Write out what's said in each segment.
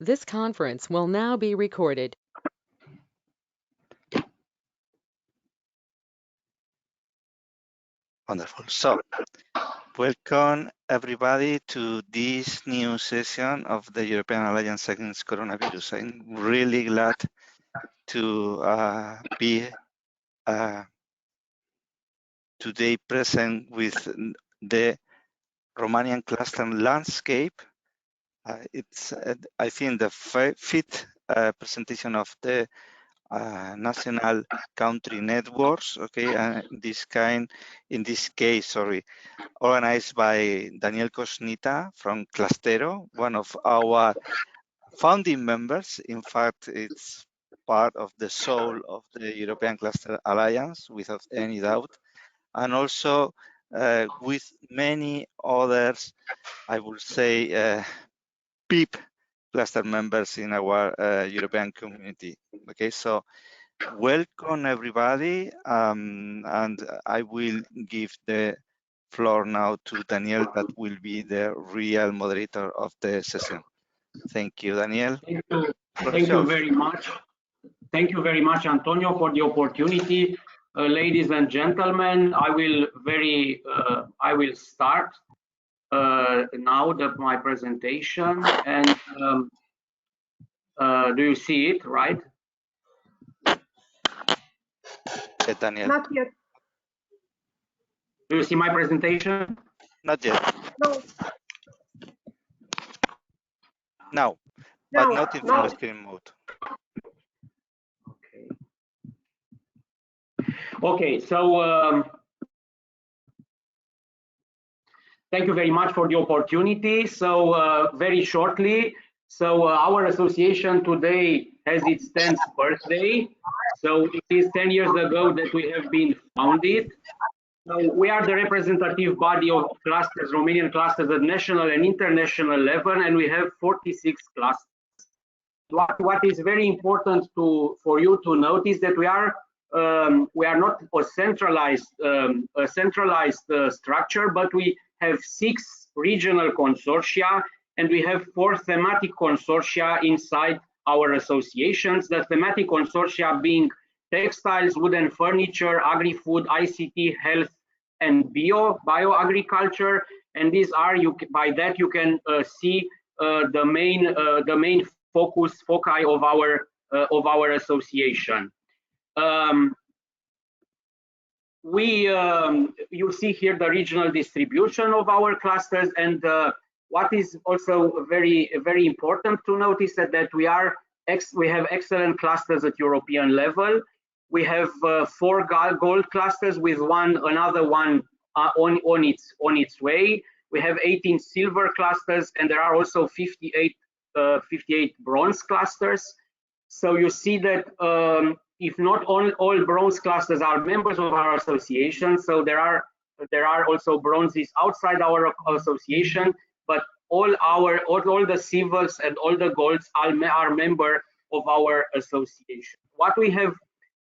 This conference will now be recorded. Wonderful. So, welcome everybody to this new session of the European Alliance Against Coronavirus. I'm really glad to be today present with the Romanian cluster landscape. It's, I think, the fifth presentation of the national country networks. Okay, in this case, organized by Daniel Cosnita from Clustero, one of our founding members. In fact, it's part of the soul of the European Cluster Alliance, without any doubt, and also with many others, I would say, PEEP cluster members in our European community. Okay, so welcome everybody, and I will give the floor now to Daniel, that will be the real moderator of the session. Thank you, Daniel. Thank you very much. Thank you very much, Antonio, for the opportunity. Ladies and gentlemen, I will start now my presentation. And do you see it, right? Yeah, Daniel. Not yet. Do you see my presentation? Not yet. No. Now, but not in full screen mode. Okay. Okay, so thank you very much for the opportunity. So very shortly, so our association today has its 10th birthday. So it is 10 years ago that we have been founded. So we are the representative body of clusters, Romanian clusters at national and international level, and we have 46 clusters. What is very important for you to notice that we are not a centralized structure, but we have 6 regional consortia, and we have 4 thematic consortia inside our associations. The thematic consortia being textiles, wood and furniture, agri-food, ICT, health, and bio-agriculture. And these are, by that you can see the main foci of our association. You see here the regional distribution of our clusters, and what is also very important to notice that we have excellent clusters at European level. We have 4 gold clusters with another one on its way. We have 18 silver clusters, and there are also 58 bronze clusters. So you see that if not all bronze clusters are members of our association, so there are also bronzes outside our association, but all the silvers and all the golds are member of our association. What we have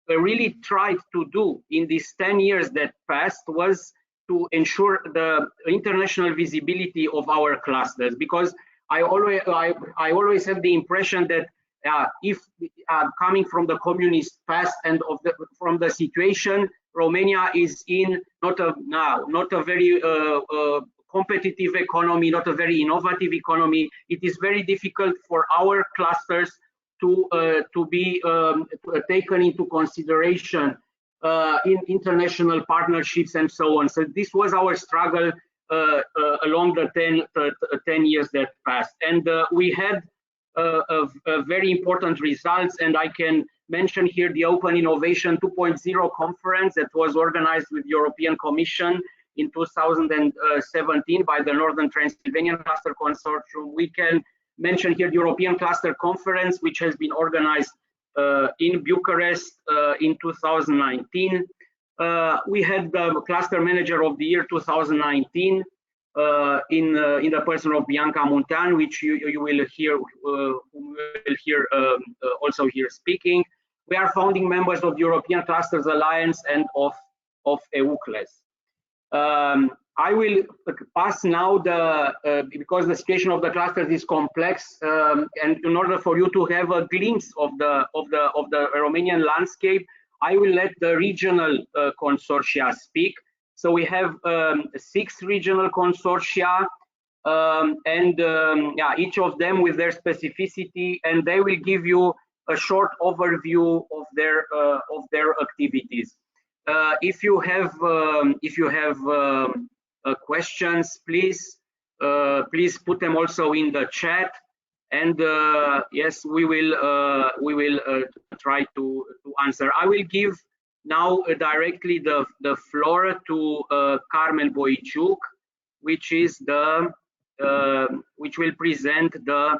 really tried to do in these 10 years that passed was to ensure the international visibility of our clusters, because I always have the impression that if coming from the communist past and from the situation, Romania is in not a very competitive economy, not a very innovative economy. It is very difficult for our clusters to be taken into consideration in international partnerships and so on. So this was our struggle along the 10 years that passed, and we had very important results. And I can mention here the Open Innovation 2.0 conference that was organized with the European Commission in 2017 by the Northern Transylvania Cluster Consortium. We can mention here the European Cluster Conference, which has been organized in Bucharest in 2019. We had the Cluster Manager of the Year 2019 in the person of Bianca Muntean, which you will hear also here speaking. We are founding members of the European Clusters Alliance and of EUCLES. I will pass now because the situation of the clusters is complex, and in order for you to have a glimpse of the Romanian landscape, I will let the regional consortia speak. So we have 6 regional consortia, yeah, each of them with their specificity, and they will give you a short overview of their activities. If you have questions, please put them also in the chat, and yes, we will try to answer. I will give now directly the floor to Carmen Boiciuc, which is which will present the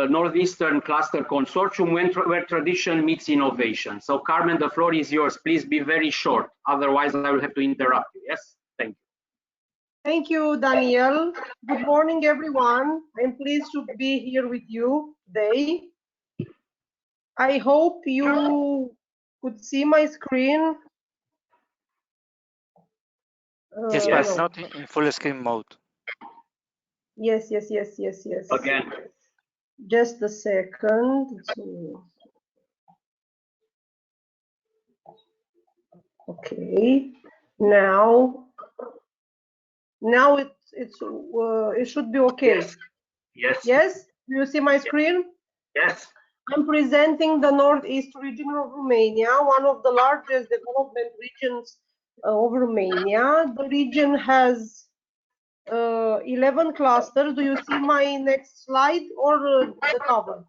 Northeastern Cluster Consortium, where tradition meets innovation. So Carmen, the floor is yours. Please be very short, otherwise I will have to interrupt you. Yes, thank you. Thank you, Daniel. Good morning, everyone. I'm pleased to be here with you today. I hope you could see my screen. Yes, but it's not in full screen mode. Yes. Again. Just a second. Okay. Now it should be okay. Yes. Yes. Do you see my screen? Yes. I'm presenting the Northeast region of Romania, one of the largest development regions of Romania. The region has 11 clusters. Do you see my next slide or the cover?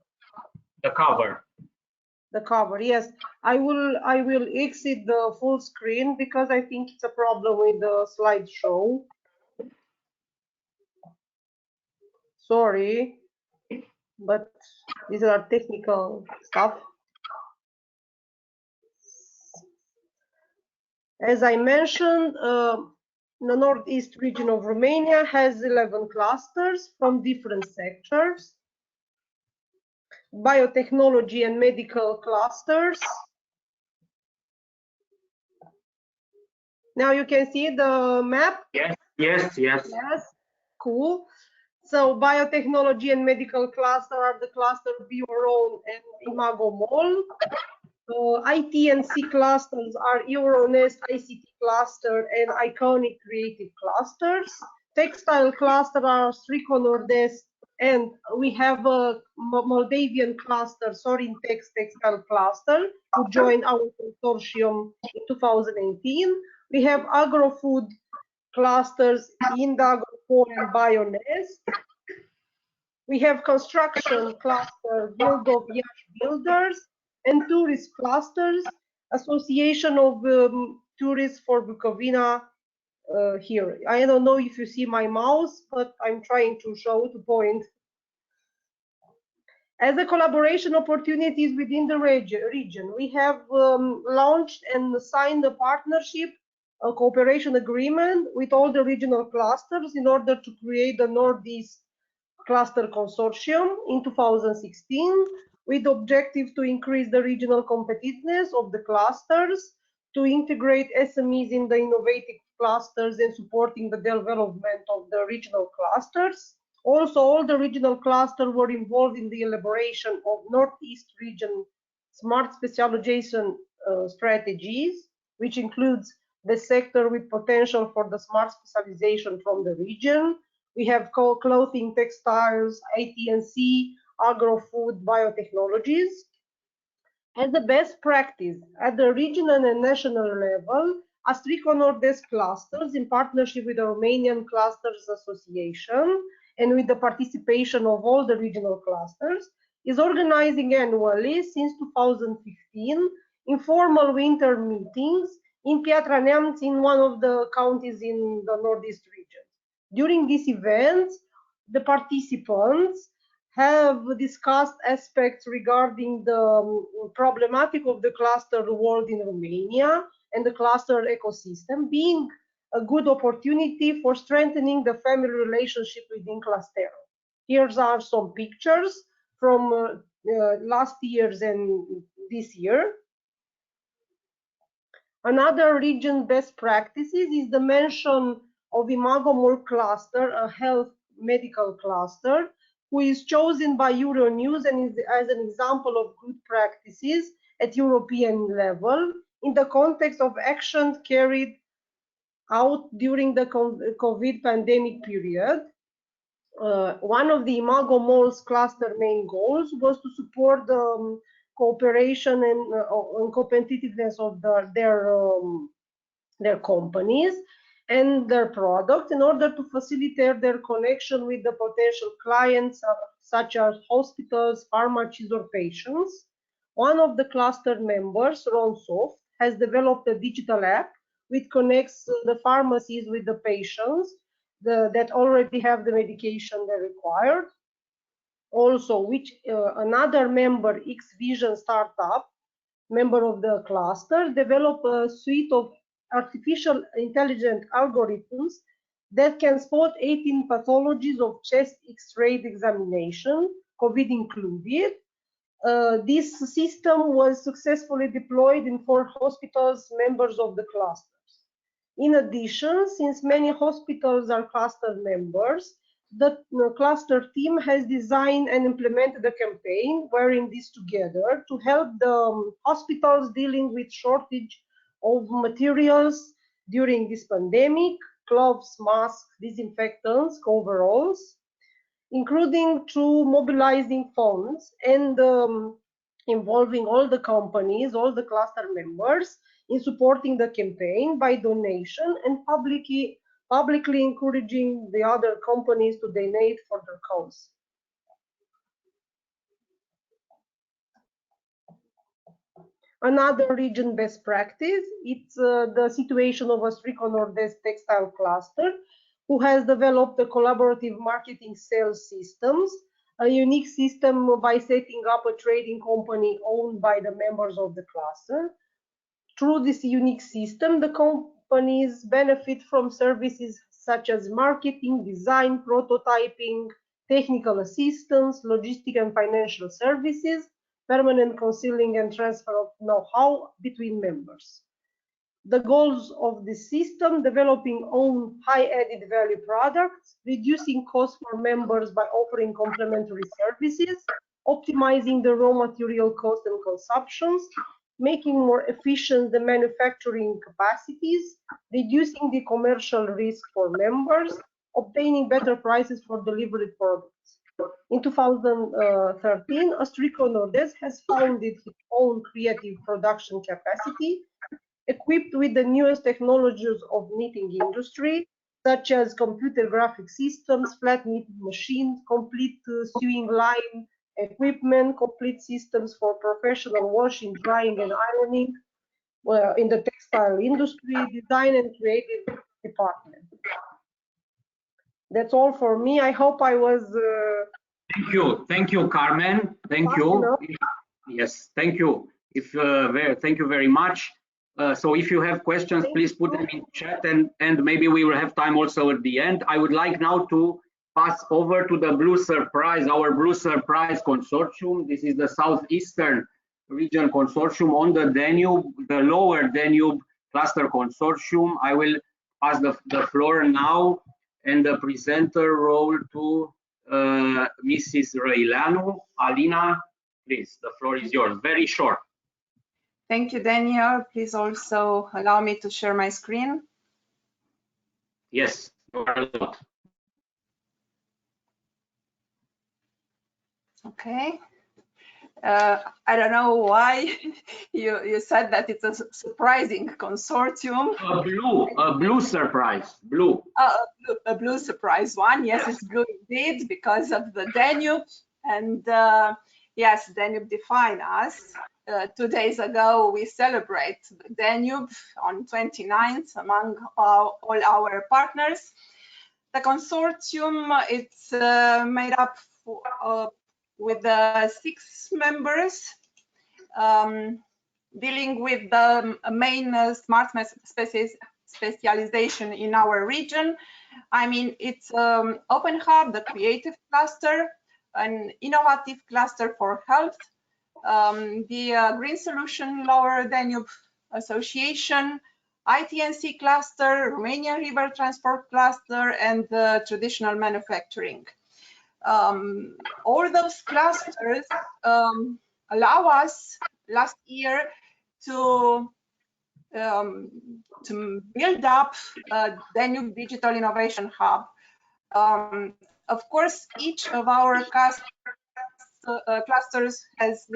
The cover. The cover, yes. I will exit the full screen because I think it's a problem with the slideshow. Sorry, but these are technical stuff. As I mentioned, the Northeast region of Romania has 11 clusters from different sectors. Biotechnology and medical clusters. Now you can see the map? Yes. Cool. So biotechnology and medical cluster are the cluster Bioron and Imago Mall. IT and C clusters are Euronest, ICT cluster, and Iconic Creative clusters. Textile cluster are Strico Nord-Est, and we have a Moldavian cluster, Sorintex Textile cluster, who joined our consortium in 2018. We have agro-food clusters, Indagropol and Bionest. We have construction cluster, Buildov Iași Builders, and tourist clusters, Association of Tourists for Bukovina here. I don't know if you see my mouse, but I'm trying to show the point. As a collaboration opportunities within the region, we have launched and signed a partnership, a cooperation agreement with all the regional clusters in order to create the Northeast Cluster Consortium in 2016, with the objective to increase the regional competitiveness of the clusters, to integrate SMEs in the innovative clusters and supporting the development of the regional clusters. Also, all the regional clusters were involved in the elaboration of Northeast region smart specialization strategies, which includes the sector with potential for the smart specialization from the region. We have clothing, textiles, IT&C, agro-food, biotechnologies. As a best practice at the regional and national level, Strico Nord-Est clusters, in partnership with the Romanian Clusters Association and with the participation of all the regional clusters, is organizing annually since 2015 informal winter meetings in Piatra Neamț, in one of the counties in the Northeast region. During these events, the participants have discussed aspects regarding the problematic of the cluster world in Romania and the cluster ecosystem, being a good opportunity for strengthening the family relationship within cluster. Here are some pictures from last year's and this year. Another region best practices is the mention of Imago Mall cluster, a health medical cluster, who is chosen by Euronews and is as an example of good practices at European level in the context of actions carried out during the COVID pandemic period. One of the Imago Mall's cluster main goals was to support the cooperation and competitiveness of their companies and their products in order to facilitate their connection with the potential clients such as hospitals, pharmacies, or patients. One of the cluster members, Ronsoft, has developed a digital app which connects the pharmacies with the patients that already have the medication they required. Also, which another member, X-Vision startup, member of the cluster, developed a suite of artificial intelligent algorithms that can spot 18 pathologies of chest X-ray examination, COVID included. This system was successfully deployed in 4 hospitals, members of the clusters. In addition, since many hospitals are cluster members, the cluster team has designed and implemented a campaign wearing this together to help the hospitals dealing with shortage of materials during this pandemic, gloves, masks, disinfectants, coveralls, including through mobilizing funds and involving all the companies, all the cluster members in supporting the campaign by donation and publicly encouraging the other companies to donate for their cause. Another region best practice, it's the situation of Austrico Nord-Est textile cluster, who has developed a collaborative marketing sales systems, a unique system by setting up a trading company owned by the members of the cluster. Through this unique system, the companies benefit from services such as marketing, design, prototyping, technical assistance, logistic and financial services, permanent concealing and transfer of know-how between members. The goals of this system: developing own high added value products, reducing costs for members by offering complementary services, optimizing the raw material cost and consumptions, making more efficient the manufacturing capacities, reducing the commercial risk for members, obtaining better prices for delivered products. In 2013, Austrico Nord-Est has founded its own creative production capacity, equipped with the newest technologies of knitting industry, such as computer graphic systems, flat knitting machines, complete sewing line equipment, complete systems for professional washing, drying, and ironing in the textile industry, design and creative department. That's all for me. I hope I was. Thank you, Carmen. Thank you. Yes, thank you. Thank you very much. So if you have questions, please put them in chat, and maybe we will have time also at the end. I would like now to pass over to the Blue Surprise, our Blue Surprise Consortium. This is the Southeastern Region Consortium on the Danube, the Lower Danube Cluster Consortium. I will pass the floor now and the presenter role to Mrs. Răileanu. Alina, please, the floor is yours. Very short. Thank you, Daniel. Please also allow me to share my screen. Yes. Okay. I don't know why you said that it's a surprising consortium. A blue surprise. Blue. A blue surprise one. Yes, it's blue indeed because of the Danube. And yes, Danube define us. 2 days ago, we celebrate the Danube on 29th among all our partners. The consortium, it's made up with 6 members dealing with the main smart specialization in our region. I mean, it's Open Hub, the creative cluster, an innovative cluster for health, the Green Solution Lower Danube Association, ITNC cluster, Romanian River Transport cluster, and traditional manufacturing. All those clusters allow us last year to build up Danube Digital Innovation Hub. Of course, each of our clusters has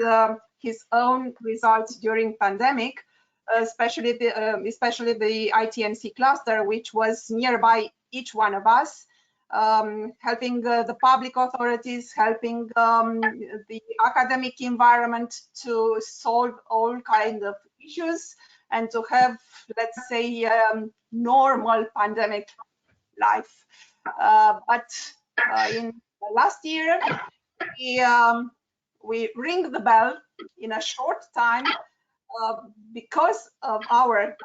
his own results during pandemic, especially the ITNC cluster, which was nearby each one of us, helping the public authorities, helping the academic environment to solve all kinds of issues and to have, let's say, normal pandemic life. But in last year, we ring the bell in a short time because of our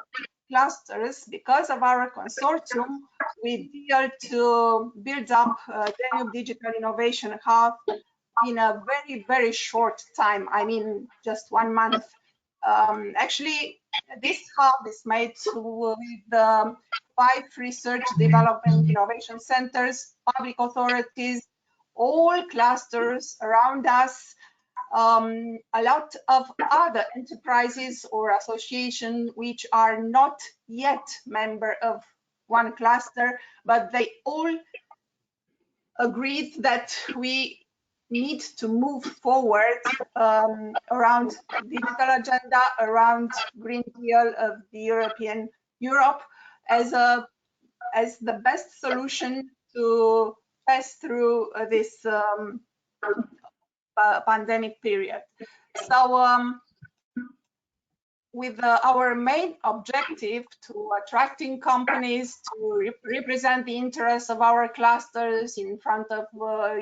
clusters, because of our consortium. We dared to build up Danube Digital Innovation Hub in a very, very short time. I mean, just 1 month. Actually, this hub is made with 5 research, development, innovation centers, public authorities, all clusters around us, a lot of other enterprises or associations which are not yet member of one cluster, but they all agreed that we need to move forward around digital agenda, around Green Deal of the European Europe as the best solution to pass through this pandemic period. So with our main objective to attracting companies to represent the interests of our clusters in front of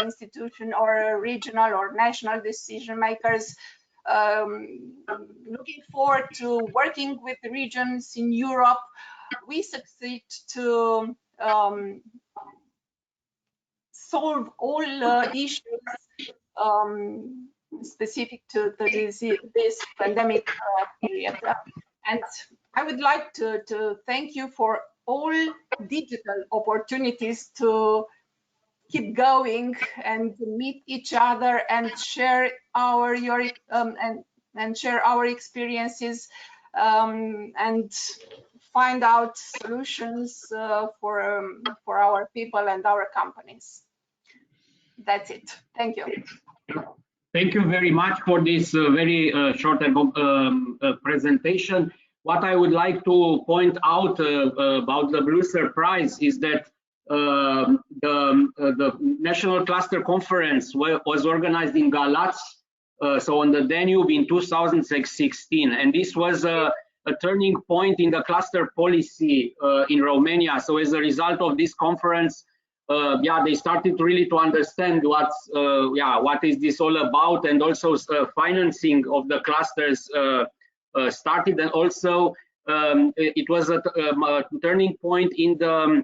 institution or regional or national decision makers, looking forward to working with the regions in Europe, we succeed to solve all issues specific to this pandemic period. And I would like to thank you for all digital opportunities to keep going and meet each other and share our share our experiences and find out solutions for our people and our companies. That's it. Thank you. Thank you very much for this very short presentation. What I would like to point out about the Blue Surprise is that the National Cluster Conference was organized in Galați, so on the Danube in 2016, and this was a turning point in the cluster policy in Romania. So as a result of this conference, they started really to understand what is this all about, and also financing of the clusters started, and also it was a turning point in the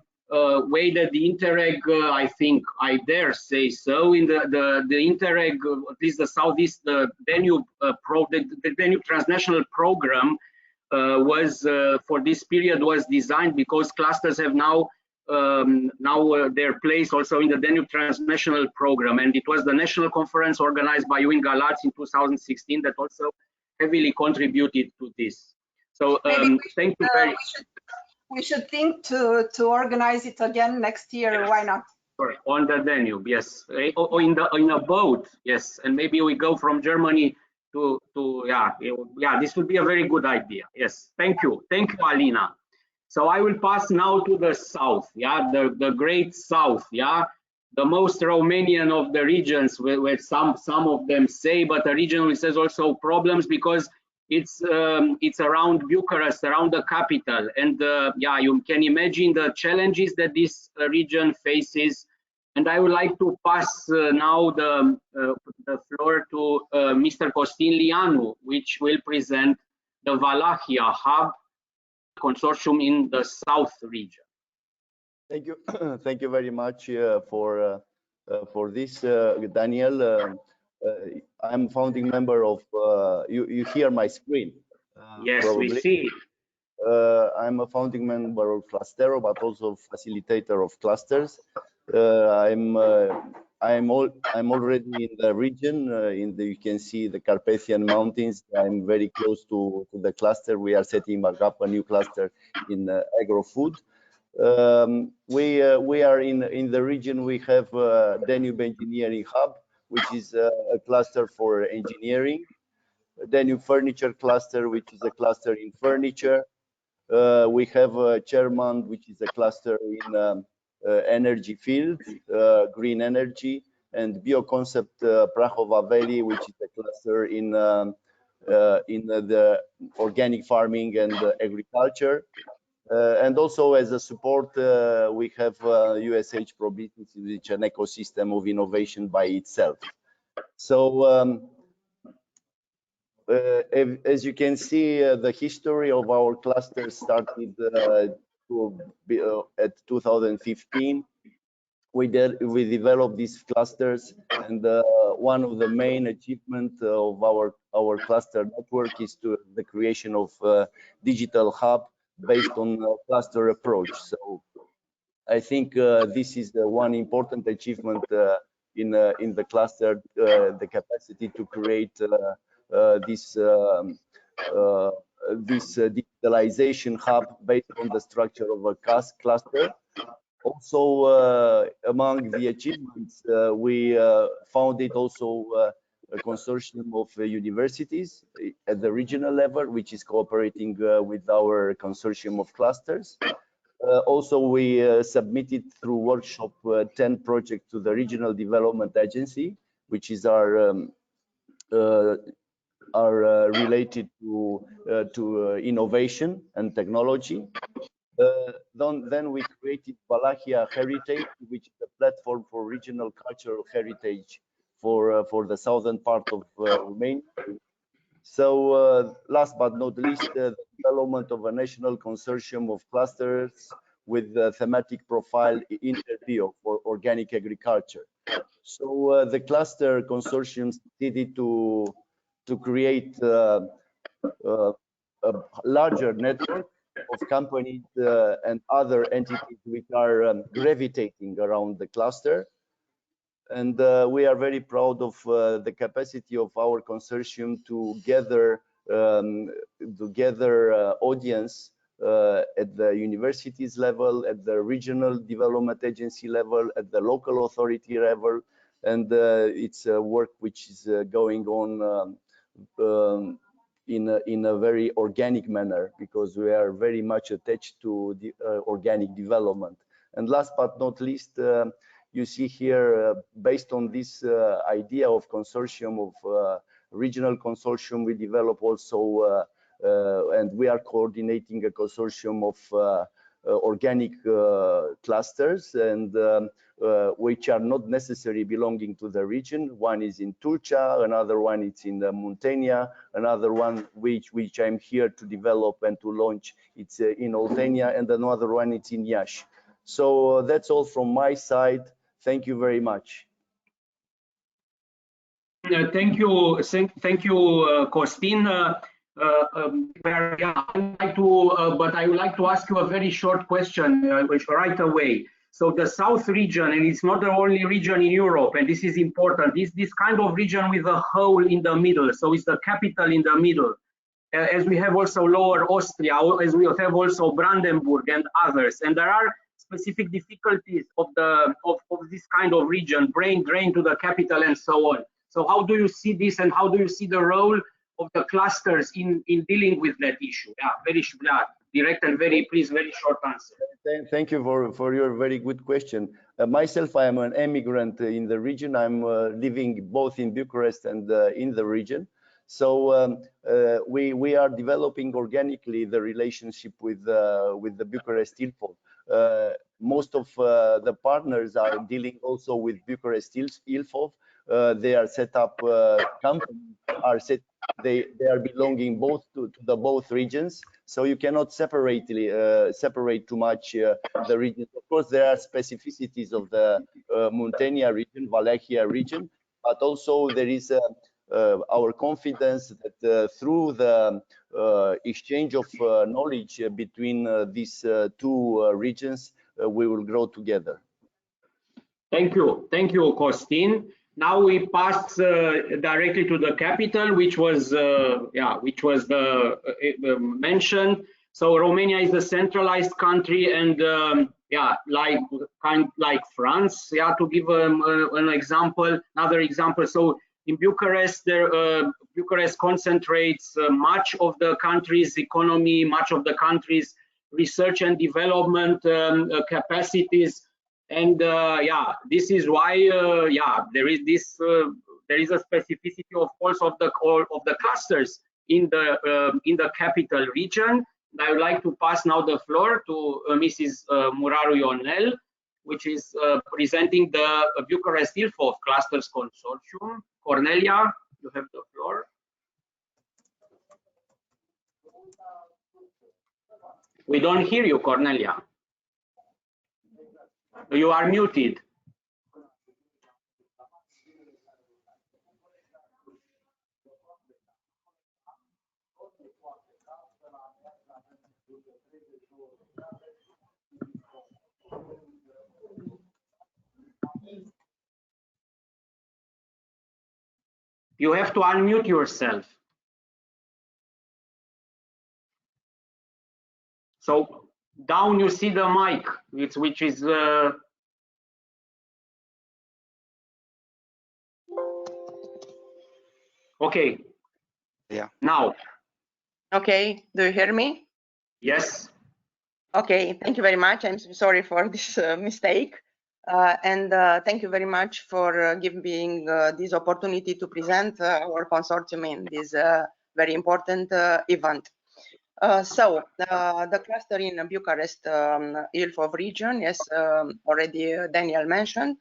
way that the Interreg, I think I dare say so, in the Interreg, at least the Southeast Danube the Danube transnational program was for this period was designed because clusters have now their place also in the Danube transnational program, and it was the national conference organized by you in Galați in 2016 that also heavily contributed to this. So thank you very much. We should think to organize it again next year. Yes. Why not? On the Danube, yes, or in a boat, yes, and maybe we go from Germany to this would be a very good idea. Yes, thank you, Alina. So I will pass now to the south, the great south, the most Romanian of the regions, where some of them say, but the region which has also problems because it's around Bucharest, around the capital, and you can imagine the challenges that this region faces. And I would like to pass now the floor to Mr. Costin Lianu, which will present the Valahia Hub Consortium in the South region. Thank you, thank you very much for this, Daniel. I'm founding member of. You hear my screen? Yes, probably. we see. I'm a founding member of Clustero, but also facilitator of clusters. I'm already in the region. You can see the Carpathian Mountains. I'm very close to the cluster. We are setting up a new cluster in agro-food. We are in the region. We have Danube Engineering Hub, which is a cluster for engineering. Danube Furniture Cluster, which is a cluster in furniture. We have Chairman, which is a cluster in energy field, green energy, and Bioconcept Prahova Valley, which is a cluster in the organic farming and agriculture. And also as a support, we have USH Pro Business, which is an ecosystem of innovation by itself. So as you can see, the history of our cluster started at 2015. We developed these clusters, and one of the main achievements of our cluster network is the creation of digital hub based on a cluster approach. So I think this is one important achievement in the cluster, the capacity to create this digitalization hub based on the structure of a cluster. Also, among the achievements, we founded also a consortium of universities at the regional level, which is cooperating with our consortium of clusters. Also, we submitted through workshop 10 projects to the Regional Development Agency, which is are related to innovation and technology. Then we created Valahia Heritage, which is a platform for regional cultural heritage for the southern part of Romania. So last but not least, the development of a national consortium of clusters with the thematic profile Interbio for organic agriculture. So the cluster consortium succeeded to create a larger network of companies and other entities which are gravitating around the cluster. And we are very proud of the capacity of our consortium to gather audience at the universities level, at the regional development agency level, at the local authority level. And it's a work which is going on in a very organic manner, because we are very much attached to the organic development. And last but not least, you see here, based on this idea of consortium, of regional consortium, we develop also, and we are coordinating a consortium of organic clusters, and which are not necessarily belonging to the region. One is in Tulcea, another one is in the Muntenia, another one which I'm here to develop and to launch, it's in Oltenia, and another one it's in Iași. So that's all from my side. Thank you very much. Thank you, Costin. But I would like to ask you a very short question right away. So the South region, and it's not the only region in Europe, and this is important, this kind of region with a hole in the middle, so it's the capital in the middle, as we have also Lower Austria, as we have also Brandenburg and others, and there are specific difficulties of this kind of region, brain drain to the capital and so on. So how do you see this, and how do you see the role of the clusters in dealing with that issue? Yeah, very direct and very short answer. Thank you for your very good question. Myself, I am an immigrant in the region. I'm living both in Bucharest and in the region. So we are developing organically the relationship with the Bucharest ILFOV. Most of the partners are dealing also with Bucharest ILFOV. They are set up companies they are belonging both to the both regions, so you cannot separate too much the regions. Of course, there are specificities of the Muntenia region, Valahia region, but also there is our confidence that through the exchange of knowledge between these two regions, we will grow together. Thank you, Costin. Now we pass directly to the capital, which was mentioned. So Romania is a centralized country, and like France. To give an example, another example. So in Bucharest, Bucharest concentrates much of the country's economy, much of the country's research and development capacities. And this is why there is a specificity of course of the clusters in the capital region. I would like to pass now the floor to Mrs. Muraru Ionel, which is presenting the Bucharest Ilfov Clusters Consortium. Cornelia, you have the floor. We don't hear you, Cornelia. You are muted. You have to unmute yourself. So down you see the mic, which is okay. Yeah. Now. Okay, do you hear me? Yes. Okay, thank you very much. I'm sorry for this mistake. And thank you very much for giving this opportunity to present our consortium in this very important event. So the cluster in Bucharest Ilfov region, yes, already Daniel mentioned,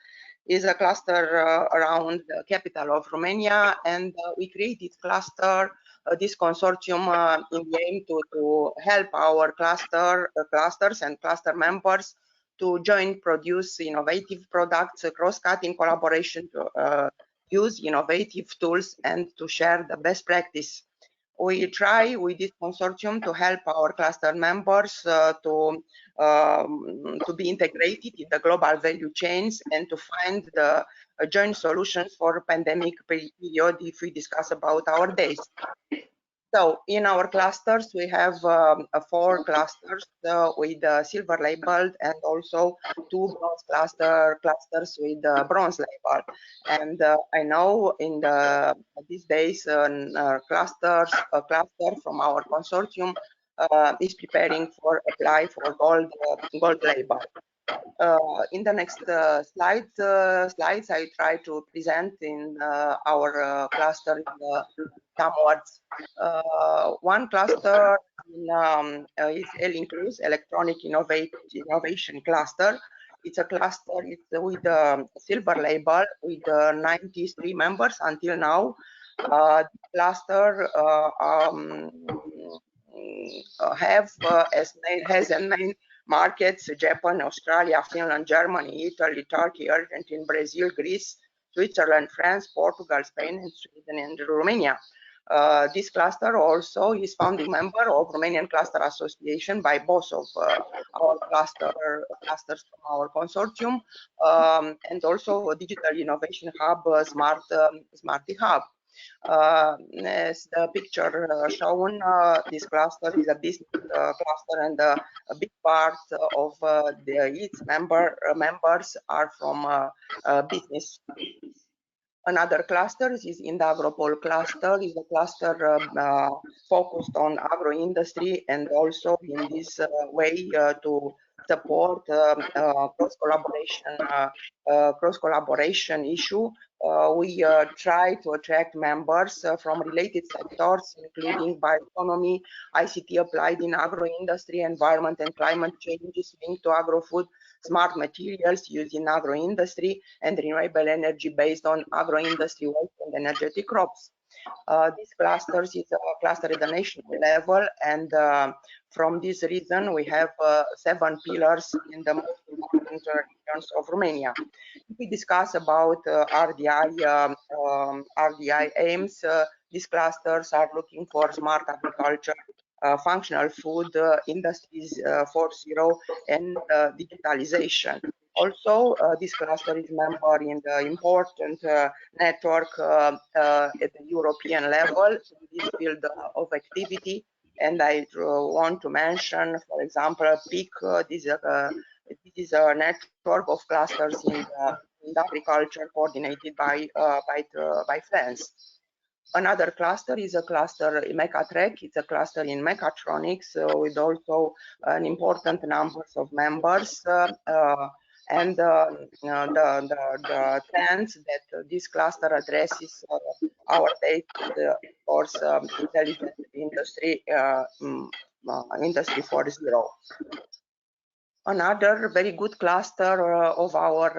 is a cluster around the capital of Romania, and we created cluster this consortium in the aim to help our clusters and cluster members to join produce innovative products, cross-cutting collaboration to use innovative tools and to share the best practice. We try with this consortium to help our cluster members to be integrated in the global value chains and to find the joint solutions for pandemic period if we discuss about our days. So in our clusters, we have 4 clusters with silver labeled and also 2 bronze clusters with bronze label. And I know in these days, a cluster from our consortium is preparing for apply for gold label. In the next slides, I try to present in our cluster in some words. One cluster is ELInclus, Electronic Innovation Cluster. It's a cluster with a silver label with 93 members until now. Cluster has a main markets: Japan, Australia, Finland, Germany, Italy, Turkey, Argentina, Brazil, Greece, Switzerland, France, Portugal, Spain, and Sweden, and Romania. This cluster also is founding member of Romanian Cluster Association by both of our clusters from our consortium, and also a digital innovation hub, Smarty Hub. As the picture shown, this cluster is a business cluster, and a big part of its members are from business. Another cluster is Indagropol cluster, is a cluster focused on agro industry, and also in this way to support cross collaboration issue. We try to attract members from related sectors, including bioeconomy, ICT applied in agro industry, environment and climate changes linked to agro-food, smart materials used in agro industry, and renewable energy based on agro industry waste and energetic crops. These clusters is a cluster at the national level, and From this reason, we have 7 pillars in the most important regions of Romania. If we discuss about RDI aims, these clusters are looking for smart agriculture, functional food, industries 4.0, and digitalization. Also, this cluster is member in the important network at the European level in this field of activity. And I want to mention, for example, PIC. This is a network of clusters in agriculture coordinated by France. Another cluster is a cluster Mechatrek. It's a cluster in mechatronics with also an important numbers of members. And the trends that this cluster addresses our data, of course, intelligent industry, industry 4.0. Another very good cluster of our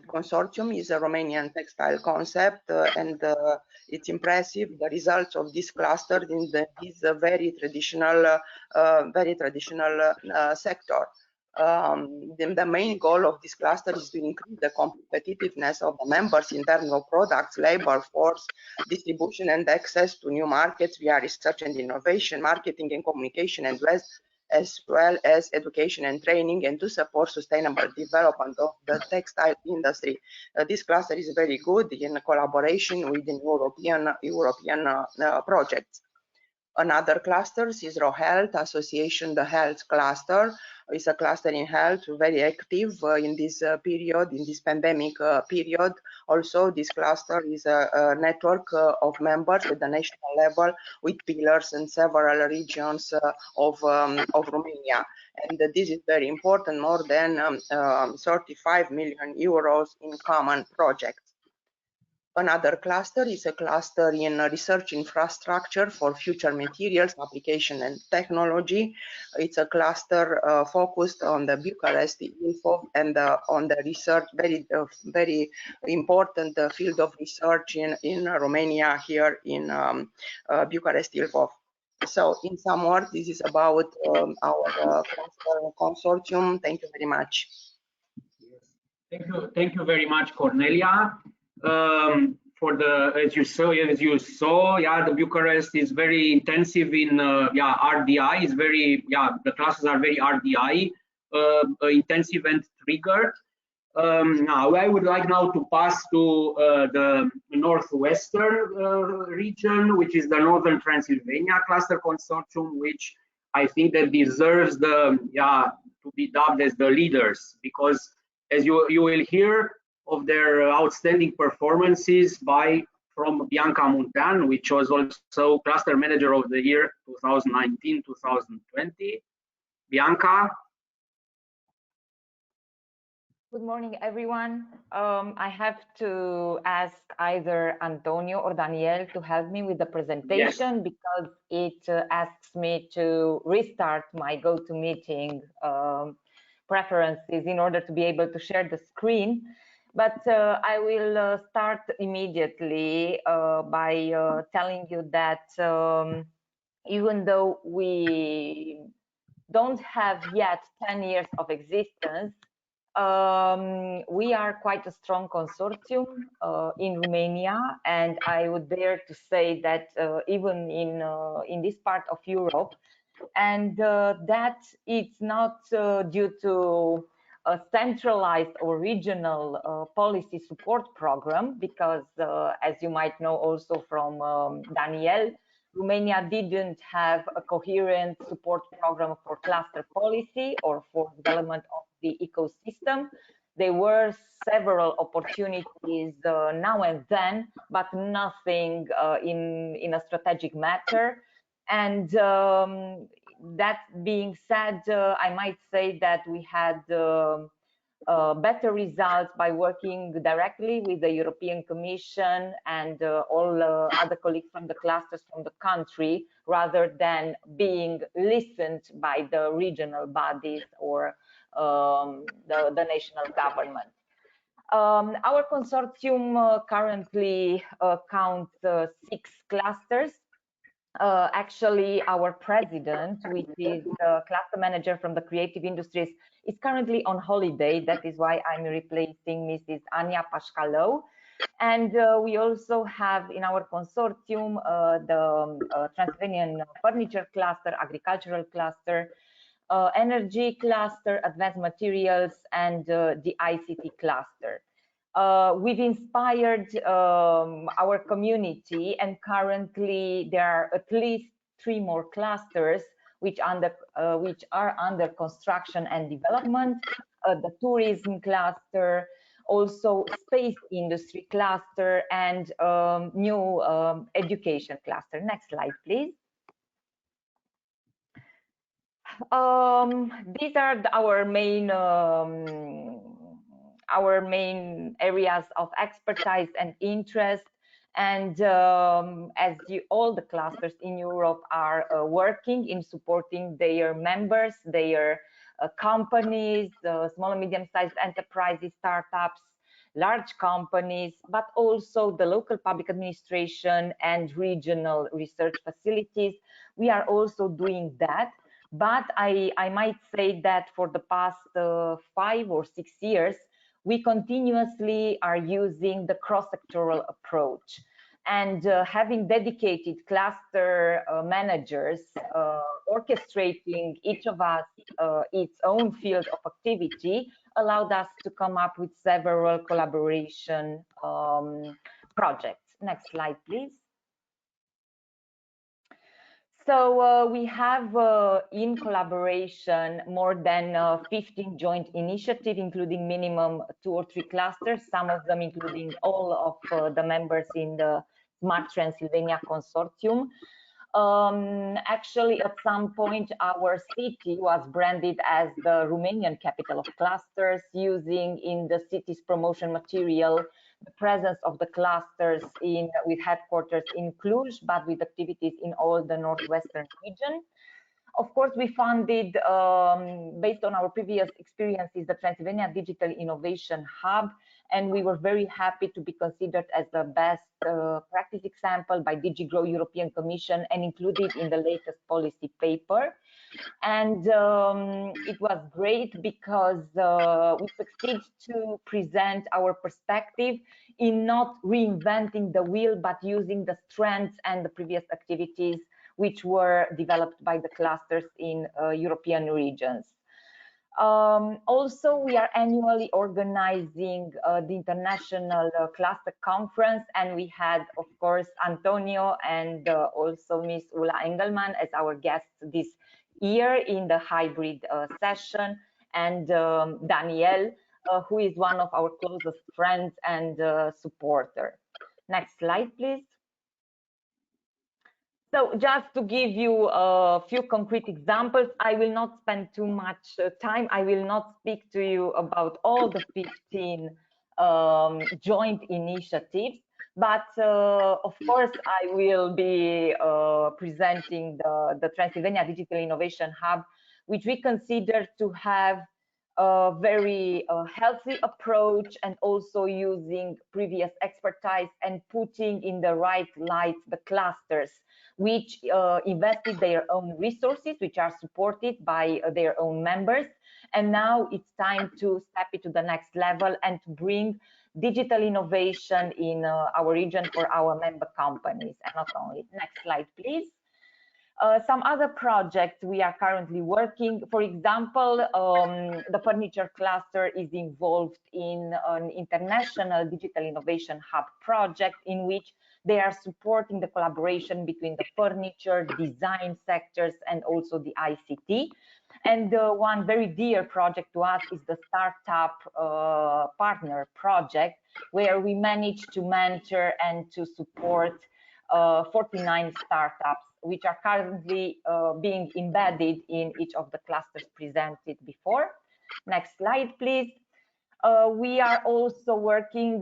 consortium is a Romanian textile concept, and it's impressive the results of this cluster in this very traditional sector. The main goal of this cluster is to increase the competitiveness of the members in terms of products, labor force, distribution, and access to new markets via research and innovation, marketing and communication, and as well as education and training, and to support sustainable development of the textile industry. This cluster is very good in collaboration with the European projects. Another cluster is RoHealth Association, the health cluster. Is a cluster in health, very active in this period, in this pandemic period. Also, this cluster is a network of members at the national level with pillars in several regions of Romania. And this is very important, more than 35 million euros in common projects. Another cluster is a cluster in research infrastructure for future materials, application, and technology. It's a cluster focused on the Bucharest info and on the research, very important field of research in Romania here in Bucharest Ilfov. So in some words, this is about our consortium. Thank you very much. Thank you very much, Cornelia. For the, as you saw, yeah, the Bucharest is very intensive in, yeah, RDI is very, yeah, the classes are very RDI intensive and triggered. Now, I would like now to pass to the northwestern region, which is the Northern Transylvania Cluster Consortium, which I think that deserves the, yeah, to be dubbed as the leaders, because as you will hear of their outstanding performances from Bianca Muntean, which was also Cluster Manager of the Year 2019-2020. Bianca. Good morning, everyone. I have to ask either Antonio or Daniel to help me with the presentation, yes, because it asks me to restart my GoToMeeting preferences in order to be able to share the screen. But I will start immediately by telling you that even though we don't have yet 10 years of existence, we are quite a strong consortium in Romania, and I would dare to say that even in this part of Europe, and that it's not due to a centralized or regional policy support program, because as you might know also from Daniel, Romania didn't have a coherent support program for cluster policy or for development of the ecosystem. There were several opportunities now and then, but nothing in a strategic matter. And that being said, I might say that we had better results by working directly with the European Commission and all other colleagues from the clusters from the country, rather than being listened by the regional bodies or the national government. Our consortium currently counts 6 clusters. Actually, our president, which is the cluster manager from the creative industries, is currently on holiday. That is why I'm replacing Mrs. Anya Pașcalău. And we also have in our consortium the Transylvanian furniture cluster, agricultural cluster, energy cluster, advanced materials, and the ICT cluster. We've inspired our community, and currently there are at least 3 more clusters which are under construction and development. The tourism cluster, also space industry cluster, and new education cluster. Next slide, please. These are our main areas of expertise and interest, and as all the clusters in Europe are working in supporting their members, their companies, small and medium-sized enterprises, startups, large companies, but also the local public administration and regional research facilities. We are also doing that. But I might say that for the past 5 or 6 years, we continuously are using the cross-sectoral approach, and having dedicated cluster managers orchestrating each of us its own field of activity allowed us to come up with several collaboration projects. Next slide, please. So we have in collaboration more than 15 joint initiatives, including minimum 2 or 3 clusters, some of them including all of the members in the Smart Transylvania Consortium. Actually, at some point, our city was branded as the Romanian capital of clusters, using in the city's promotion material the presence of the clusters with headquarters in Cluj, but with activities in all the northwestern region. Of course, we funded, based on our previous experiences, the Transylvania Digital Innovation Hub, and we were very happy to be considered as the best practice example by DG GROW European Commission and included in the latest policy paper. And it was great because we succeeded to present our perspective in not reinventing the wheel, but using the strengths and the previous activities which were developed by the clusters in European regions. Also, we are annually organizing the International Cluster Conference, and we had, of course, Antonio and also Miss Ula Engelman as our guests this year in the hybrid session, and Daniel, who is one of our closest friends and supporter. Next slide, please. So just to give you a few concrete examples, I will not spend too much time. I will not speak to you about all the 15 joint initiatives, but of course, I will be presenting the Transylvania Digital Innovation Hub, which we consider to have a very healthy approach, and also using previous expertise and putting in the right light the clusters which invested their own resources, which are supported by their own members. And now it's time to step it to the next level and to bring digital innovation in our region for our member companies, and not only. Next slide, please. Some other projects we are currently working. For example, the furniture cluster is involved in an international digital innovation hub project in which they are supporting the collaboration between the furniture, design sectors, and also the ICT. And one very dear project to us is the Startup Partner Project, where we managed to mentor and to support 49 startups, which are currently being embedded in each of the clusters presented before. Next slide, please. We are also working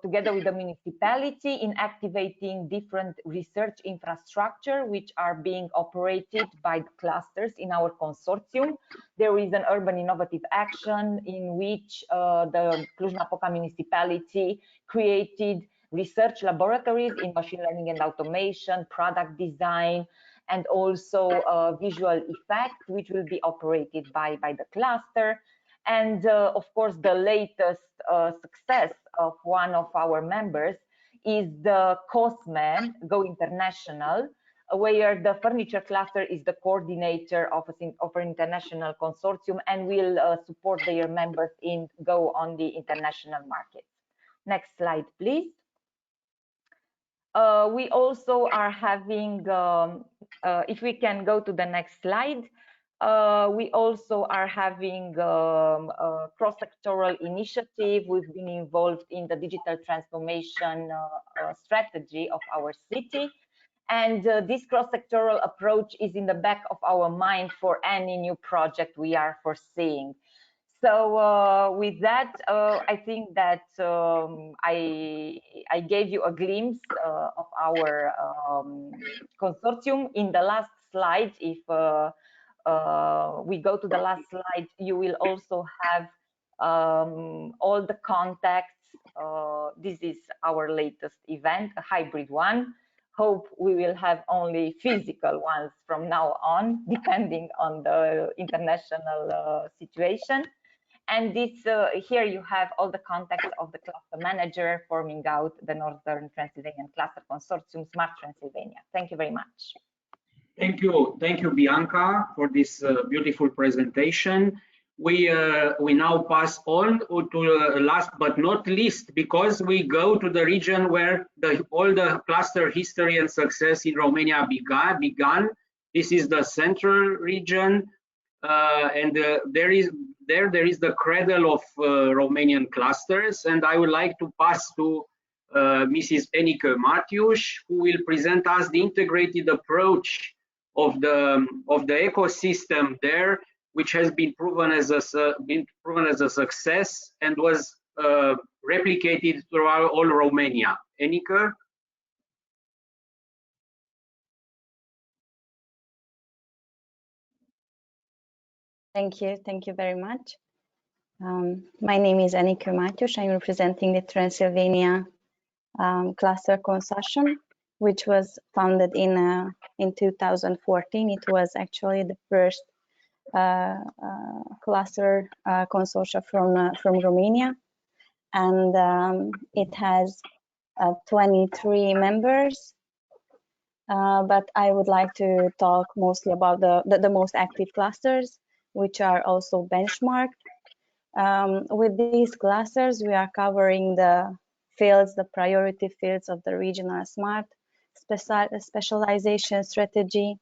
together with the municipality in activating different research infrastructure which are being operated by the clusters in our consortium. There is an urban innovative action in which the Cluj-Napoca municipality created research laboratories in machine learning and automation, product design, and also visual effects, which will be operated by the cluster. And of course, the latest success of one of our members is the COSME, Go International, where the furniture cluster is the coordinator of an international consortium and will support their members in go on the international market. Next slide, please. We also are having, if we can go to the next slide, we also are having a cross-sectoral initiative. We've been involved in the digital transformation strategy of our city. And this cross-sectoral approach is in the back of our mind for any new project we are foreseeing. So with that, I think that I gave you a glimpse of our consortium. In the last slide, if we go to the last slide, you will also have all the contacts. This is our latest event, a hybrid one. Hope we will have only physical ones from now on, depending on the international situation. And this here you have all the contacts of the cluster manager forming out the Northern Transylvanian Cluster Consortium, Smart Transylvania. Thank you very much. Thank you, Bianca, for this beautiful presentation. We now pass on to last but not least, because we go to the region where all the cluster history and success in Romania began. This is the central region, and there is the cradle of Romanian clusters. And I would like to pass to Mrs. Enica Matiuș, who will present us the integrated approach of the ecosystem there, which has been proven as a success and was replicated throughout all Romania. Enica? Thank you very much. My name is Enica Matiuș. I'm representing the Transylvania Cluster Consortium, which was founded in 2014. It was actually the first cluster consortium from Romania, and it has 23 members. But I would like to talk mostly about the most active clusters, which are also benchmarked. With these clusters, we are covering the fields, the priority fields of the regional smart specialization strategy,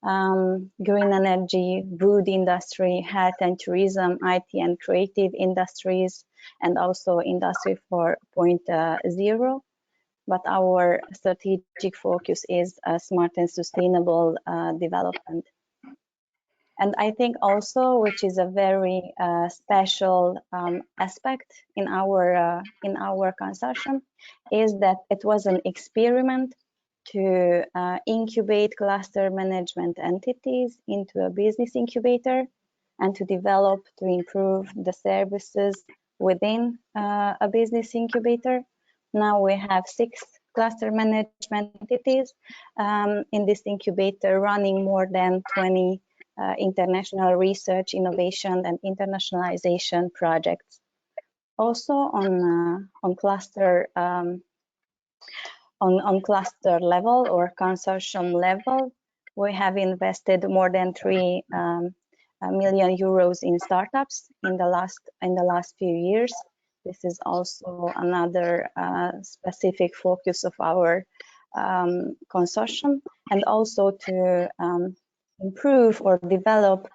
green energy, wood industry, health and tourism, IT and creative industries, and also Industry 4.0. But our strategic focus is smart and sustainable development. And I think also, which is a very special aspect in our consortium, is that it was an experiment to incubate cluster management entities into a business incubator and to develop, to improve the services within a business incubator. Now we have 6 cluster management entities in this incubator, running more than 20 international research, innovation, and internationalization projects. Also on cluster level or consortium level, we have invested more than 3 million euros in startups in the last few years. This is also another specific focus of our consortium, and also to improve or develop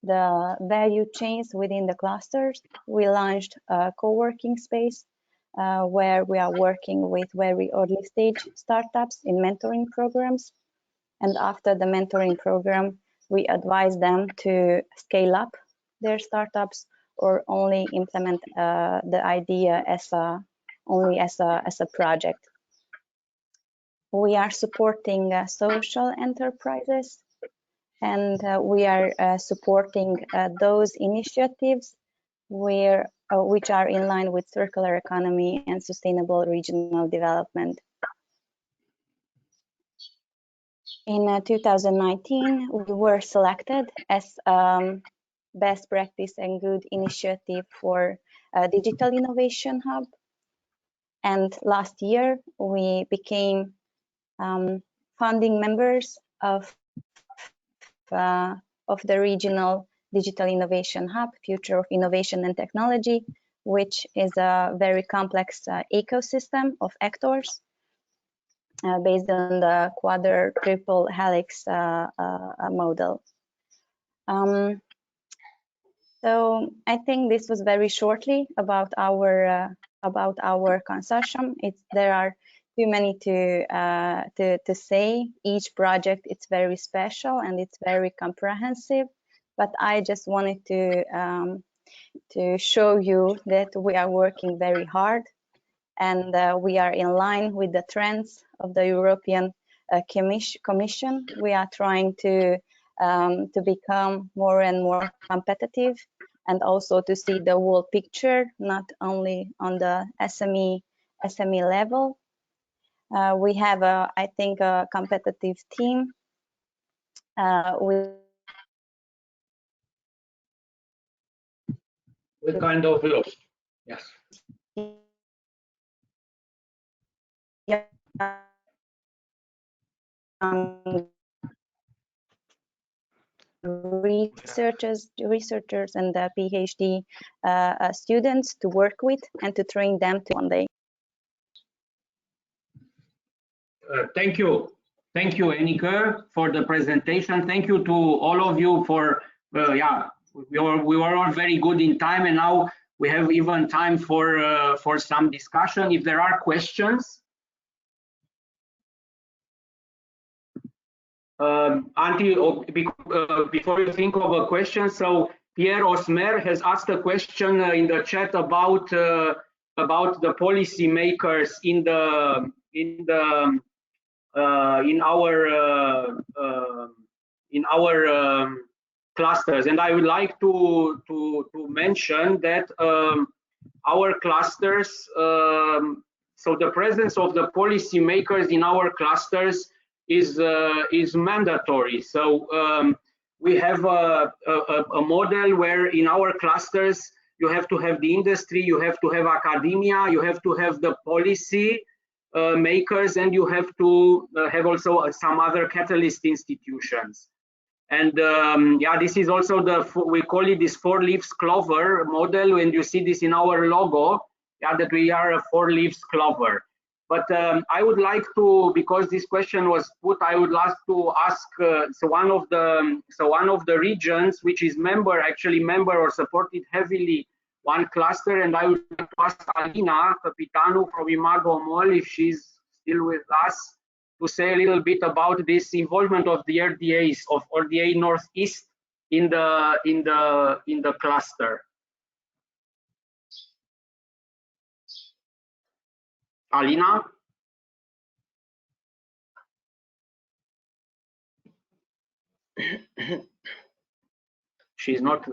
the value chains within the clusters. We launched a co-working space where we are working with very early stage startups in mentoring programs. And after the mentoring program, we advise them to scale up their startups or only implement the idea only as a project. We are supporting social enterprises, and we are supporting those initiatives where which are in line with circular economy and sustainable regional development. In 2019, we were selected as best practice and good initiative for a digital innovation hub. And last year, we became founding members of the regional digital innovation hub, Future of Innovation and Technology, which is a very complex ecosystem of actors based on the quadr triple helix model. So I think this was very shortly about our consortium. There are too many to say. Each project it's very special and it's very comprehensive. But I just wanted to show you that we are working very hard, and we are in line with the trends of the European Commission. We are trying to become more and more competitive, and also to see the whole picture, not only on the SME level. We have, I think, a competitive team We kind of lost. Yes. Researchers and the PhD students to work with and to train them to one day. Thank you, Enike, for the presentation. Thank you to all of you for we were all very good in time, and now we have even time for some discussion. If there are questions. Before you think of a question, so Pierre Osmer has asked a question in the chat about the policy makers in our clusters, and I would like to mention that our clusters. So the presence of the policy makers in our clusters is mandatory. So we have a model where in our clusters you have to have the industry, you have to have academia, you have to have the policy makers, and you have to have also some other catalyst institutions. And this is also we call it this 4 leaves clover model, and you see this in our logo, that we are a 4 leaves clover. But I would like to, because this question was put, I would like to ask one of the regions which is member or supported heavily one cluster, and I would like to ask Alina Capitanu from Imago Mall, if she's still with us, to say a little bit about this involvement of the RDAs of RDA Northeast in the cluster. Alina? She's not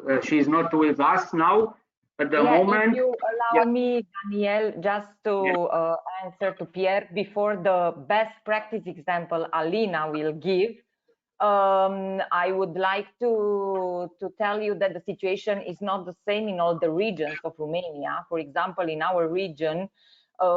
with us now at the moment. If you allow me, Daniel, just to answer to Pierre before the best practice example Alina will give. I would like to tell you that the situation is not the same in all the regions of Romania. For example, in our region,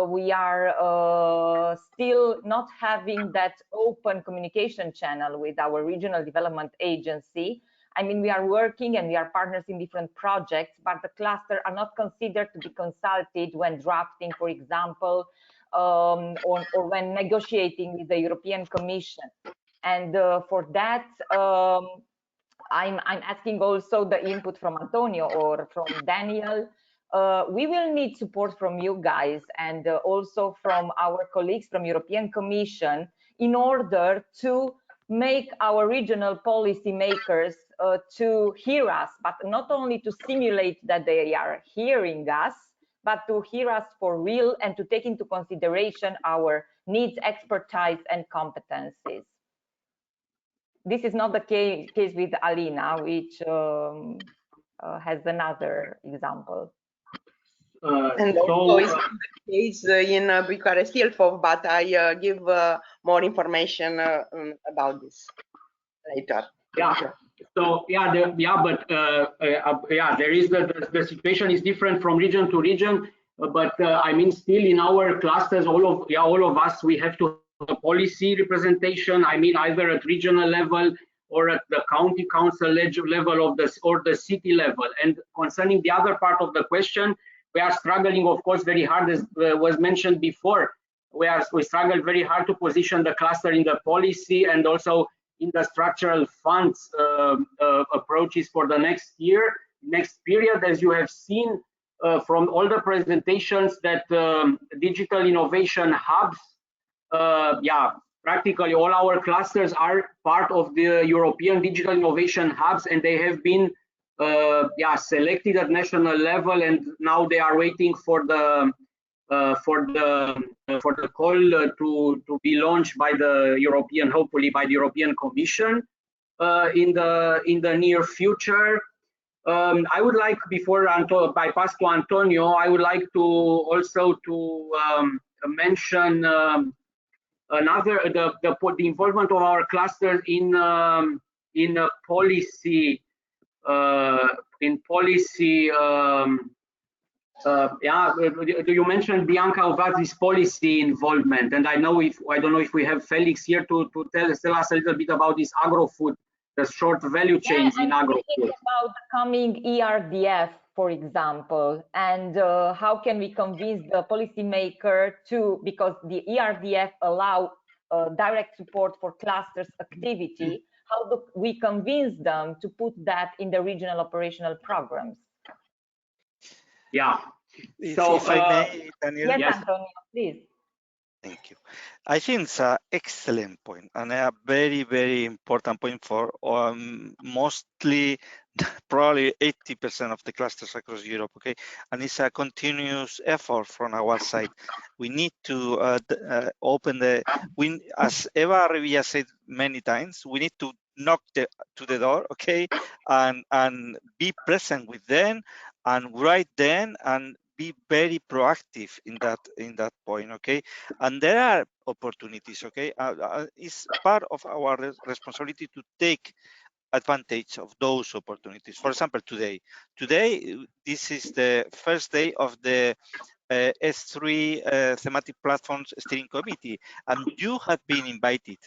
we are still not having that open communication channel with our regional development agency. I mean, we are working and we are partners in different projects, but the cluster are not considered to be consulted when drafting, for example, or when negotiating with the European Commission. And for that, I'm asking also the input from Antonio or from Daniel. We will need support from you guys and also from our colleagues from European Commission in order to make our regional policy makers to hear us, but not only to simulate that they are hearing us, but to hear us for real and to take into consideration our needs, expertise, and competencies. This is not the case with Alina, which has another example. And also it's not the case in Bucharest, Ilfov, but I give more information about this later. Yeah. So yeah, there is the situation is different from region to region, but I mean, still in our clusters, all of us, we have to have a policy representation. I mean, either at regional level or at the county council level of the city level. And concerning the other part of the question, we are struggling, of course, very hard, as was mentioned before. We struggle very hard to position the cluster in the policy and also in the structural funds approaches for the next period. As you have seen from all the presentations, that digital innovation hubs, practically all our clusters are part of the European digital innovation hubs, and they have been selected at national level, and now they are waiting for the call to be launched by the European, hopefully by the European Commission in the near future. I would like, before I pass to Antonio, I would like to also mention the involvement of our clusters in policy. You mentioned Bianca Ovazi's policy involvement, and I don't know if we have Felix here to tell us a little bit about this agro-food, the short value chains in agro-food. About the coming ERDF, for example, and how can we convince the policymaker because the ERDF allow direct support for clusters activity, how do we convince them to put that in the regional operational programs? Yeah. If I may, Daniel. Yes, Antonio, please. Thank you. I think it's an excellent point and a very, very important point for mostly, probably 80% of the clusters across Europe, okay? And it's a continuous effort from our side. We need to open as Eva Revilla said many times, we need to knock to the door, okay? And be present with them and write them and be very proactive in that point, okay? And there are opportunities, okay? It's part of our responsibility to take advantage of those opportunities. For example, today, this is the first day of the S3 thematic platforms steering committee, and you have been invited.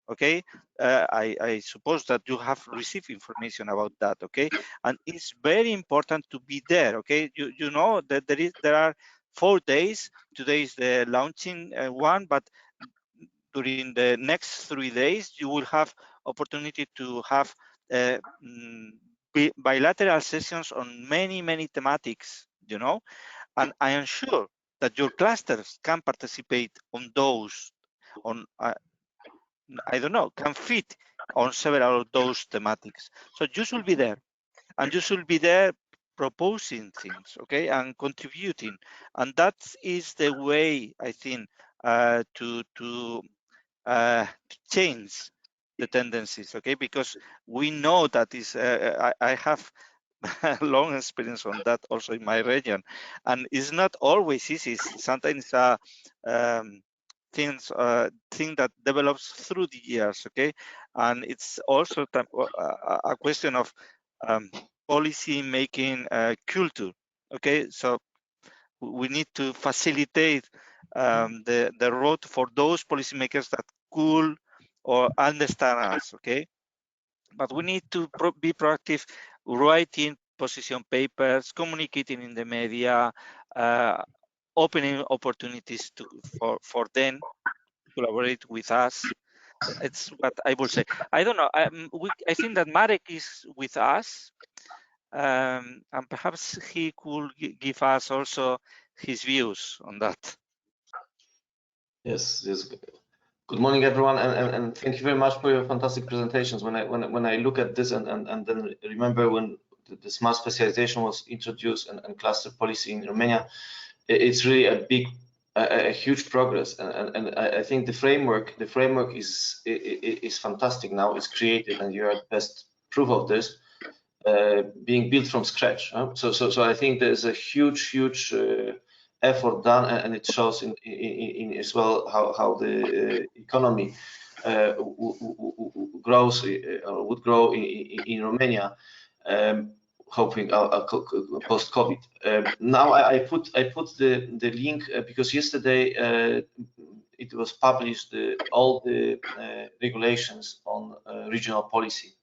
Okay, I suppose that you have received information about that. Okay, and it's very important to be there. Okay, you know that there are 4 days. Today is the launching one, but during the next 3 days you will have opportunity to have bilateral sessions on many thematics. You know, and I am sure that your clusters can participate on those I don't know, can fit on several of those thematics. So you should be there, and you should be there proposing things, okay, and contributing. And that is the way, I think, to change the tendencies, okay, because we know that is, I have long experience on that also in my region, and it's not always easy. Sometimes thing that develops through the years, okay? And it's also a question of policy making culture, okay? So we need to facilitate the road for those policymakers that could or understand us, okay? But we need to be proactive, writing position papers, communicating in the media, opening opportunities for them to collaborate with us. It's what I would say. I don't know. I think that Marek is with us, and perhaps he could give us also his views on that. Yes. Good morning, everyone, and thank you very much for your fantastic presentations. When I look at this and then remember when the smart specialization was introduced and cluster policy in Romania, it's really a huge progress, and I think the framework is fantastic now. It's created, and you are the best proof of this. being built from scratch. So I think there's a huge effort done, and it shows in as well how the economy grows or would grow in Romania, hoping post-COVID. Now I put the link because yesterday it was published all the regulations on regional policy,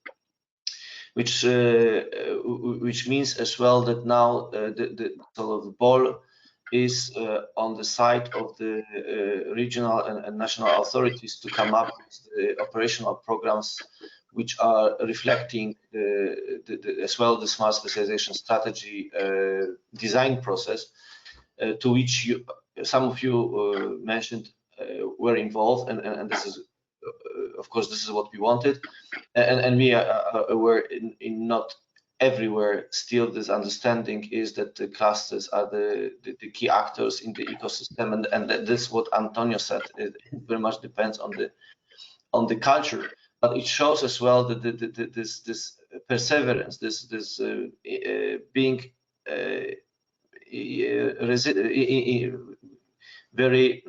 which means as well that now the sort of the ball is on the side of the regional and national authorities to come up with the operational programs which are reflecting as well the smart specialization strategy design process, to which some of you mentioned were involved, and this is of course this is what we wanted, and we are aware in not everywhere still this understanding is that the clusters are the key actors in the ecosystem, and this is what Antonio said. It very much depends on the culture, but it shows as well that this perseverance, this being very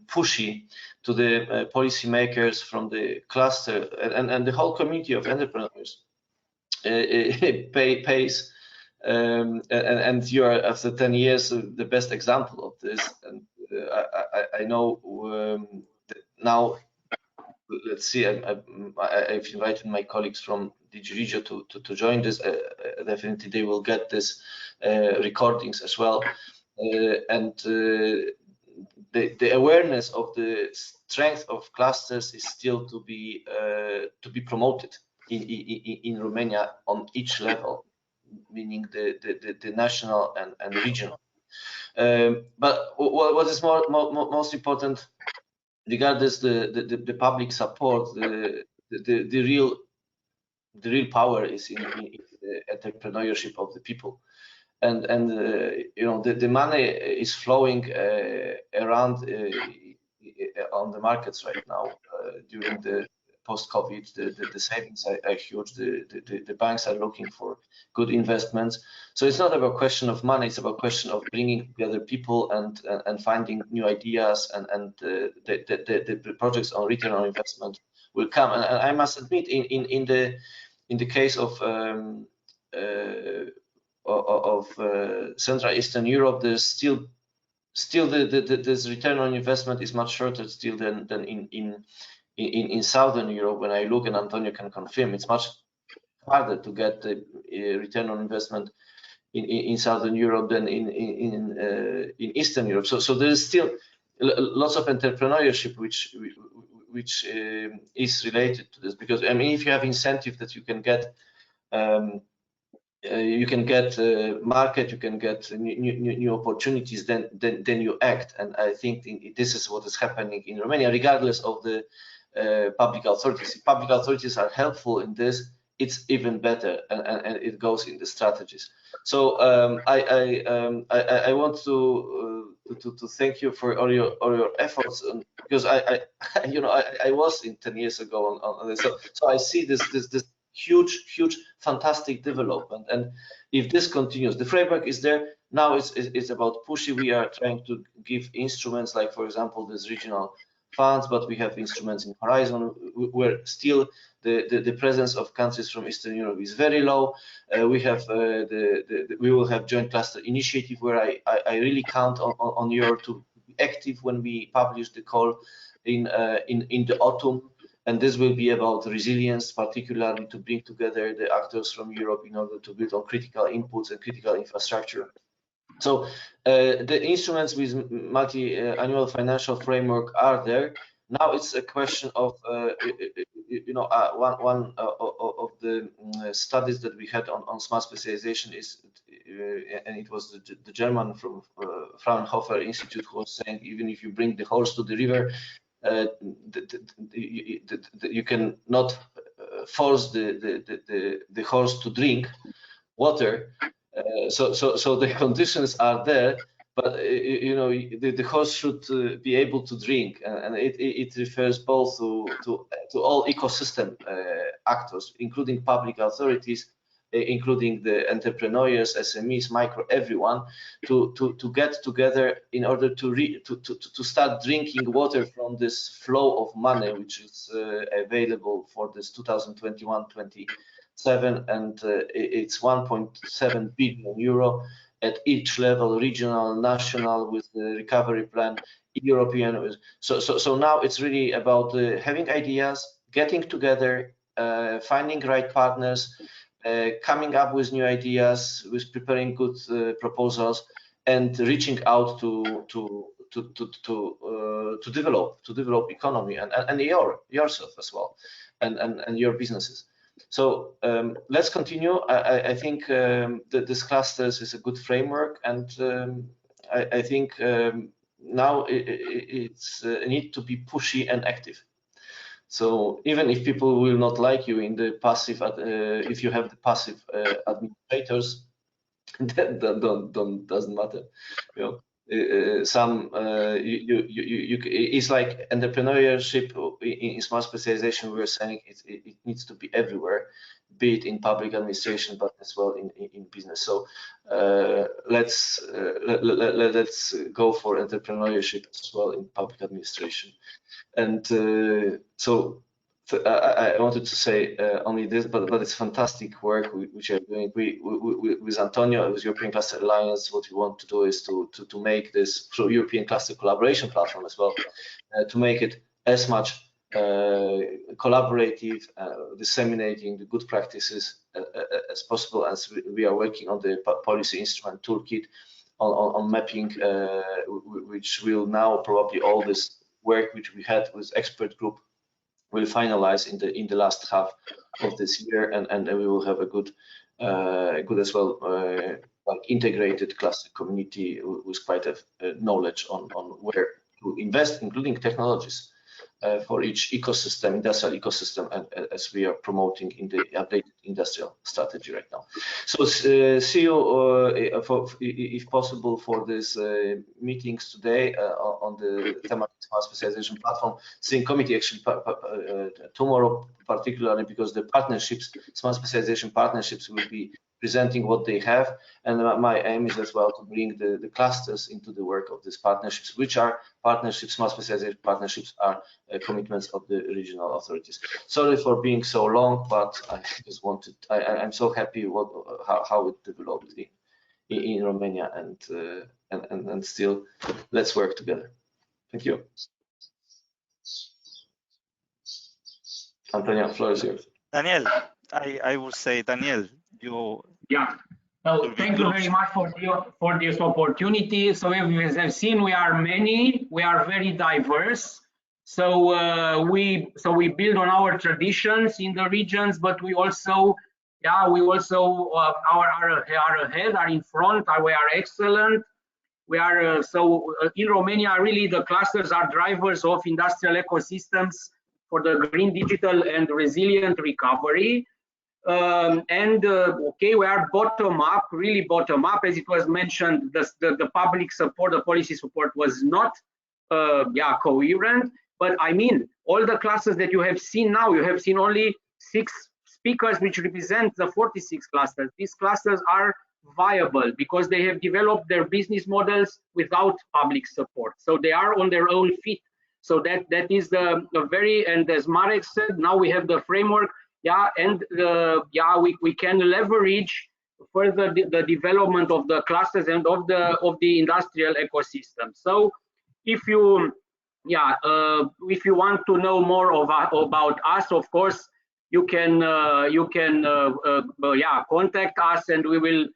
pushy to the policymakers from the cluster and the whole community of entrepreneurs pays, and you are after 10 years the best example of this. And I know now, let's see, I've invited my colleagues from DG Regio to join this. Definitely they will get this recordings as well, and the awareness of the strength of clusters is still to be promoted in Romania on each level, meaning the national and regional. But what is most important, regardless the public support, the real power is in the entrepreneurship of the people. And you know, the money is flowing around on the markets right now. During the post-COVID, the savings are huge. The banks are looking for good investments. So it's not about question of money. It's about question of bringing together people and finding new ideas, and the projects on return on investment will come. And I must admit, in the case of Central Eastern Europe, there's still this return on investment is much shorter still than in Southern Europe. When I look, and Antonio can confirm, it's much harder to get the return on investment in Southern Europe than in Eastern Europe. So there is still lots of entrepreneurship which is related to this, because I mean, if you have incentive that you can get market, you can get new opportunities, then you act. And I think this is what is happening in Romania, regardless of the public authorities. If public authorities are helpful in this, it's even better, and it goes in the strategies. So I want to thank you for all your efforts, because I was in 10 years ago on this, so I see this huge fantastic development. And if this continues, the framework is there now. It's about pushing. We are trying to give instruments like, for example, this regional funds, but we have instruments in Horizon where still the presence of countries from Eastern Europe is very low. We have we will have joint cluster initiative where I really count on you to be active when we publish the call in the autumn. And this will be about resilience, particularly to bring together the actors from Europe in order to build on critical inputs and critical infrastructure. So the instruments with multi-annual financial framework are there. Now it's a question of, one of the studies that we had on smart specialization is, and it was the German from Fraunhofer Institute who was saying, even if you bring the horse to the river, you can not force the horse to drink water. So the conditions are there, but the horse should be able to drink, and it refers both to all ecosystem actors, including public authorities, including the entrepreneurs, SMEs, micro, everyone, to get together in order to start drinking water from this flow of money, which is available for this 2021-27, and it's 1.7 billion euro at each level, regional, national, with the recovery plan, European. So now it's really about having ideas, getting together, finding right partners, coming up with new ideas, with preparing good proposals, and reaching out to develop economy and yourself as well, and your businesses. So let's continue. I think that this clusters is a good framework, and I think now it's need to be pushy and active. So even if people will not like you in the passive, if you have the passive administrators, that doesn't matter. You know, it's like entrepreneurship in smart specialization. We're saying it needs to be everywhere, be it in public administration, but as well in business. So let's go for entrepreneurship as well in public administration. And so I wanted to say only this, but it's fantastic work which are doing. With Antonio, with European Cluster Alliance, what we want to do is to make this European Cluster Collaboration Platform as well, to make it as much collaborative, disseminating the good practices as possible, as we are working on the policy instrument toolkit on mapping, which will now probably all this work which we had with expert group will finalize in the last half of this year, and we will have a good as well like integrated cluster community with quite a knowledge on where to invest, including technologies for each ecosystem, industrial ecosystem, and as we are promoting in the updated industrial strategy right now. So see you if possible for these meetings today on the thematic smart specialization platform. Same committee actually tomorrow, particularly because the partnerships, smart specialization partnerships, will be presenting what they have, and my aim is as well to bring the clusters into the work of these partnerships, which are partnerships, smart specialization partnerships are commitments of the regional authorities. Sorry for being so long, but I just wanted, I'm so happy how it developed in Romania, and still let's work together. Thank you. Antonio, floor is yours. Daniel, I would say, Daniel, you. Yeah. So thank you very much for this opportunity. So as you have seen, we are many, we are very diverse. So we build on our traditions in the regions, but we also are ahead, are in front, we are excellent. We are in Romania, really the clusters are drivers of industrial ecosystems for the green, digital, and resilient recovery. Okay, we are bottom up, really bottom up, as it was mentioned. The public support, the policy support was not coherent. But I mean, all the clusters that you have seen now, you have seen only 6 speakers which represent the 46 clusters. These clusters are viable because they have developed their business models without public support. So they are on their own feet. So that is the very, and as Marek said, now we have the framework, we can leverage further the development of the clusters and of the industrial ecosystem. So if you want to know more about us, of course, you can contact us, and we will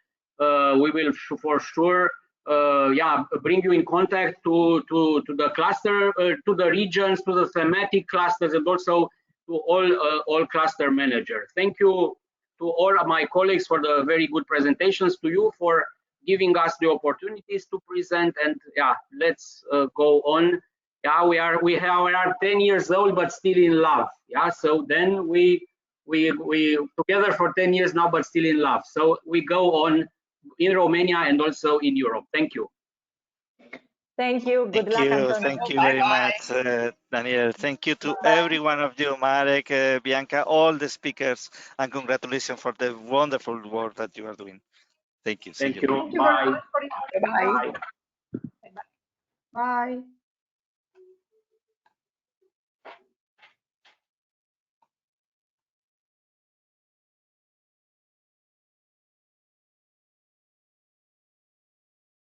for sure bring you in contact to the cluster, to the regions, to the thematic clusters, and also to all cluster managers. Thank you to all of my colleagues for the very good presentations, to you for giving us the opportunities to present, and let's go on. We are 10 years old, but still in love. So then we together for 10 years now, but still in love. So we go on in Romania and also in Europe. Thank you. Thank you. Good luck, Antonio. Thank you very much, Daniel. Thank you to every one of you, Marek, Bianca, all the speakers, and congratulations for the wonderful work that you are doing. Thank you. Thank you. Thank you Bye. very much for Bye. Bye.